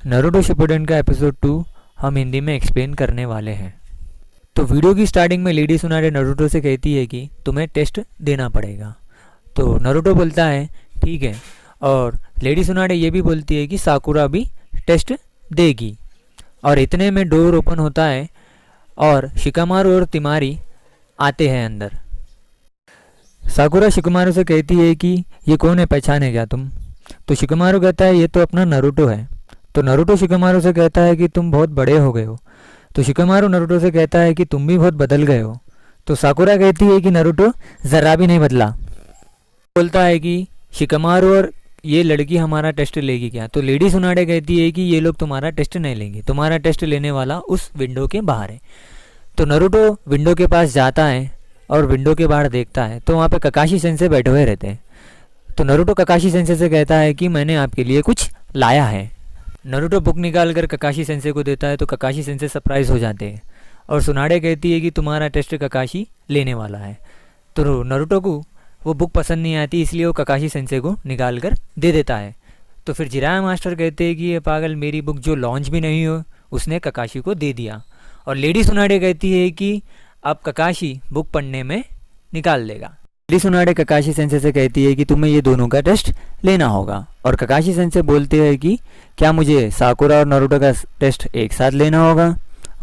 Naruto Shippuden का episode 2 हम हिंदी में एक्सप्लेन करने वाले हैं। तो वीडियो की स्टार्टिंग में लेडी सुनारे नारुतो से कहती है कि तुम्हें टेस्ट देना पड़ेगा। तो नारुतो बोलता है ठीक है, और लेडी सुनारे ये भी बोलती है कि साकुरा भी टेस्ट देगी। और इतने में डोर ओपन होता है और शिकामारू और तिमारी आते हैं अंदर। साकुरा शिकामारू से कहती है कि ये कौन है, पहचाने क्या तुम? तो शिकामारू कहता है ये तो अपना नारुतो है। तो नारुतो शिकामारू से कहता है कि तुम बहुत बड़े हो गए हो। तो शिकामारू नारुतो से कहता है कि तुम भी बहुत बदल गए हो। तो साकुरा कहती है कि नारुतो ज़रा भी नहीं बदला। बोलता है कि शिकामारू और ये लड़की हमारा टेस्ट लेगी क्या? तो लेडी सुनाडे कहती है कि ये लोग तुम्हारा टेस्ट नहीं लेंगे, तुम्हारा टेस्ट लेने वाला उस विंडो के बाहर है। तो नारुतो विंडो के पास जाता है और विंडो के बाहर देखता है तो वहाँ पे ककाशी सेंसे बैठे हुए रहते हैं। तो नारुतो ककाशी सेंसे से कहता है कि मैंने आपके लिए कुछ लाया है। नारुतो बुक निकाल कर ककाशी सेंसे को देता है तो ककाशी सेंसे सरप्राइज हो जाते हैं और सुनाडे कहती है कि तुम्हारा टेस्ट ककाशी लेने वाला है। तो नारुतो को वो बुक पसंद नहीं आती, इसलिए वो ककाशी सेंसे को निकाल कर दे देता है। तो फिर जिराया मास्टर कहते हैं कि ये पागल, मेरी बुक जो लॉन्च भी नहीं हो उसने ककाशी को दे दिया। और लेडी सुनाडे कहती है कि अब ककाशी बुक पढ़ने में निकाल देगा। लेडी सुनाडे ककाशी सेंसे से कहती है कि तुम्हें ये दोनों का टेस्ट लेना होगा। और ककाशी सेंसे बोलते हैं कि क्या मुझे साकुरा और नारुतो का टेस्ट एक साथ लेना होगा?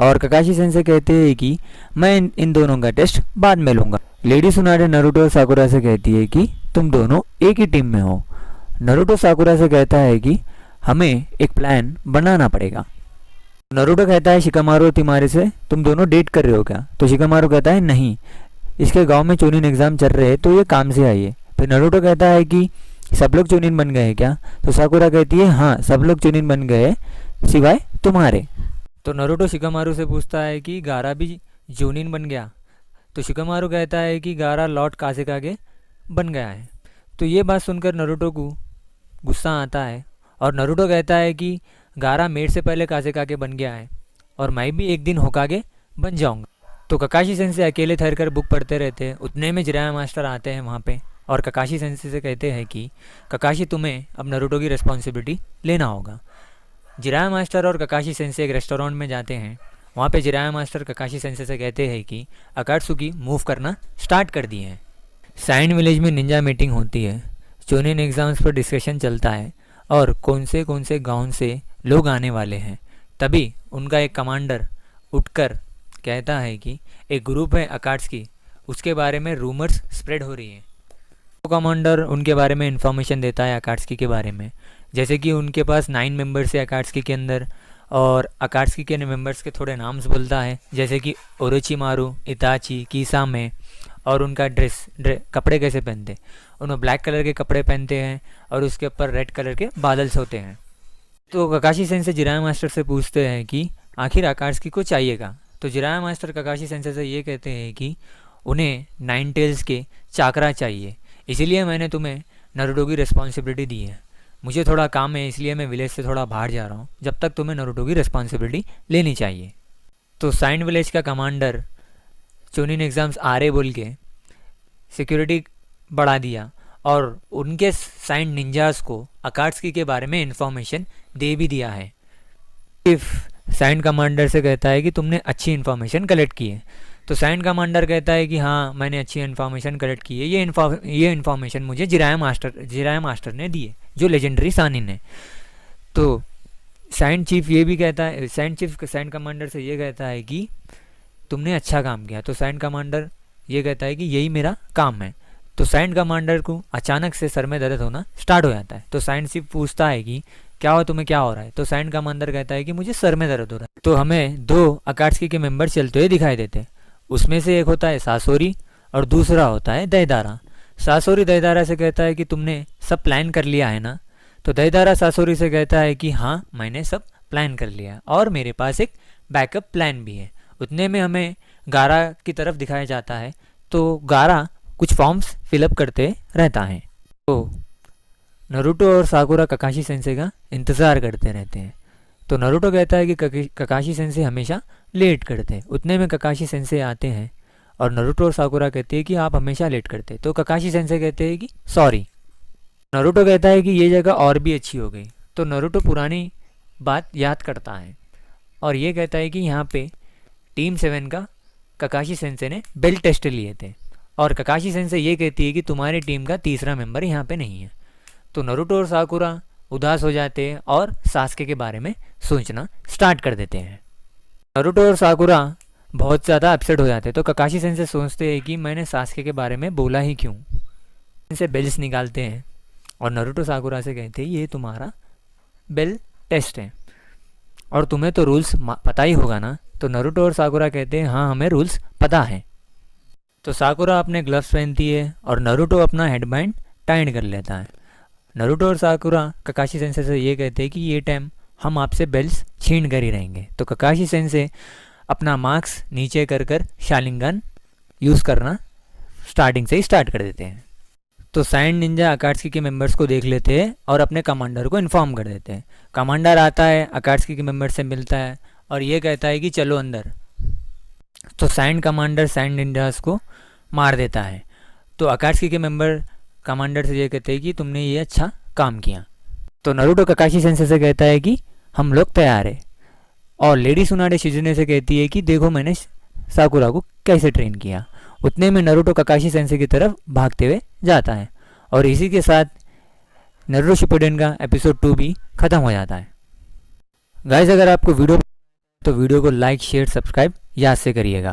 और ककाशी सेंसे कहते हैं कि मैं इन दोनों का टेस्ट बाद में लूँगा। लेडी सुनाडे नारुतो और साकुरा से कहती है कि तुम दोनों एक ही टीम में हो। नारुतो साकुरा से कहता है कि हमें एक प्लान बनाना पड़ेगा। नारुतो कहता है शिकामारू और तिमारी से तुम दोनों डेट कर रहे हो क्या? तो शिकामारू कहता है नहीं, इसके गांव में चोनिन एग्ज़ाम चल रहे हैं तो ये काम से आई है। फिर नारुतो कहता है कि सब लोग चोनिन बन गए हैं क्या? तो साकुरा कहती है हाँ, सब लोग चोनिन बन गए सिवाय तुम्हारे। तो नारुतो शिकामारू से पूछता है कि गारा भी जोनिन बन गया? तो शिकामारू कहता है कि गारा लॉर्ड कासेकागे बन गया है। तो ये बात सुनकर नारुतो को गुस्सा आता है और नारुतो कहता है कि गारा मेरे से पहले कासेकागे बन गया है और मैं भी एक दिन होकागे बन जाऊंगा। तो ककाशी सेंसे अकेले ठहर कर बुक पढ़ते रहते हैं। उतने में जिराया मास्टर आते हैं वहाँ पे और ककाशी सेंसे से कहते हैं कि ककाशी तुम्हें अब नारुतो की रिस्पॉन्सिबिलिटी लेना होगा। जिराया मास्टर और ककाशी सेंसे एक रेस्टोरेंट में जाते हैं। वहाँ पे जिराया मास्टर ककाशी सेंसे से कहते हैं कि अकात्सुकी मूव करना स्टार्ट कर दिए हैं। साइन विलेज में निंजा मीटिंग होती है। चोनिन एग्ज़ाम्स पर डिस्कशन चलता है और कौन से गांव से लोग आने वाले हैं। तभी उनका एक कमांडर उठकर कहता है कि एक ग्रुप है अकात्सुकी, उसके बारे में रूमर्स स्प्रेड हो रही है। तो कमांडर उनके बारे में इंफॉर्मेशन देता है अकात्सुकी के बारे में, जैसे कि उनके पास 9 मेंबर्स है अकात्सुकी के अंदर। और अकात्सुकी के मेंबर्स के थोड़े नाम्स बोलता है, जैसे कि ओरोचिमारू, इताची, किसामे। और उनका कपड़े कैसे पहनते, उन्होंने ब्लैक कलर के कपड़े पहनते हैं और उसके ऊपर रेड कलर के बादल्स होते हैं। तो ककाशी सेंसे जिराया मास्टर से पूछते हैं कि आखिर अकात्सुकी को चाहिएगा? तो जिराया मास्टर ककाशी सेंसे से ये कहते हैं कि उन्हें 9 टेल्स के चाकरा चाहिए, इसीलिए मैंने तुम्हें नारुतो की रिस्पॉन्सिबिलिटी दी है। मुझे थोड़ा काम है इसलिए मैं विलेज से थोड़ा बाहर जा रहा हूँ, जब तक तुम्हें नारुतो की रिस्पॉन्सिबिलिटी लेनी चाहिए। तो साइन विलेज का कमांडर चोनिन एग्ज़ाम्स आ रहे बोल के सिक्योरिटी बढ़ा दिया और उनके साइन निंजास को अकात्सुकी के बारे में इन्फॉर्मेशन दे भी दिया है। इफ साइन कमांडर से कहता है कि तुमने अच्छी इन्फॉर्मेशन कलेक्ट की है। तो साइन कमांडर कहता है कि हाँ, मैंने अच्छी इन्फॉर्मेशन कलेक्ट की है। ये इन्फॉर्मेशन मुझे जिराया मास्टर ने दी है, जो लेजेंडरी सानिन है। तो साइन चीफ ये भी कहता है, साइन कमांडर से ये कहता है कि तुमने अच्छा काम किया। तो साइन कमांडर ये कहता है कि यही मेरा काम है। तो साइन कमांडर को अचानक से सर में दर्द होना स्टार्ट हो जाता है। तो साइन चीफ पूछता है कि क्या हो, तुम्हें क्या हो रहा है? तो साइन कमांडर कहता है कि मुझे सर में दर्द हो रहा है। तो हमें 2 अकात्सुकी के मेंबर चलते हुए दिखाई देते हैं। उसमें से एक होता है सासोरी और दूसरा होता है दैदारा। सासोरी दैदारा से कहता है कि तुमने सब प्लान कर लिया है ना? तो दैदारा सासोरी से कहता है कि हाँ, मैंने सब प्लान कर लिया और मेरे पास एक बैकअप प्लान भी है। उतने में हमें गारा की तरफ दिखाया जाता है। तो गारा कुछ फॉर्म्स फिलअप करते रहता है। तो नारुतो और साकुरा ककाशी सेंसे का इंतज़ार करते रहते हैं। तो नारुतो कहता है कि ककाशी सेंसे हमेशा लेट करते हैं। उतने में ककाशी सेंसे आते हैं और नारुतो और साकुरा कहते हैं कि आप हमेशा लेट करते। तो ककाशी सेंसे कहते हैं कि सॉरी। नारुतो कहता है कि ये जगह और भी अच्छी हो गई। तो नारुतो पुरानी बात याद करता है और ये कहता है कि यहाँ पे टीम 7 का ककाशी सेंसे ने बेल टेस्ट लिए थे और ककाशी सेंसे ये कहती है कि तुम्हारी टीम का तीसरा मेंबर यहाँ पे नहीं है। तो नारुतो और साकुरा उदास हो जाते हैं और सास्के के बारे में सोचना स्टार्ट कर देते हैं। नारुतो और साकुरा बहुत ज़्यादा अपसेट हो जाते हैं। तो ककाशी सेंसे सोचते हैं कि मैंने सास्के के बारे में बोला ही क्यों। इनसे बेल्स निकालते हैं और नारुतो साकुरा से कहते हैं ये तुम्हारा बेल टेस्ट है और तुम्हें तो रूल्स पता ही होगा ना। तो नारुतो और साकुरा कहते हैं हाँ हमें रूल्स पता है। तो साकुरा अपने ग्लव्स पहनती है और नारुतो अपना हेडबैंड टाइट कर लेता है। नारुतो और साकुरा ककाशी सेंसे से ये कहते हैं कि ये टाइम हम आपसे बेल्स छीन कर ही रहेंगे। तो ककाशी सेंसे अपना मार्क्स नीचे कर कर शालिंगन यूज़ करना स्टार्टिंग से ही स्टार्ट कर देते हैं। तो साइंड निंजा अकाट्सुकी के मेंबर्स को देख लेते हैं और अपने कमांडर को इन्फॉर्म कर देते हैं। कमांडर आता है, अकाट्सुकी के मेंबर से मिलता है और ये कहता है कि चलो अंदर। तो साइंड कमांडर साइंड निंजास को मार देता है। तो अकाट्सुकी के मेंबर कमांडर से ये कहते हैं कि तुमने ये अच्छा काम किया। तो नारुतो ककाशी सेंसे से कहता है कि हम लोग तैयार है और लेडी सुनाडे शिजुने से कहती है कि देखो मैंने साकुरा को कैसे ट्रेन किया। उतने में नारुतो ककाशी सेंसे की तरफ भागते हुए जाता है और इसी के साथ नारुतो शिपुडेन का एपिसोड 2 भी ख़त्म हो जाता है। गाइस अगर आपको वीडियो तो वीडियो को लाइक शेयर सब्सक्राइब याद से करिएगा।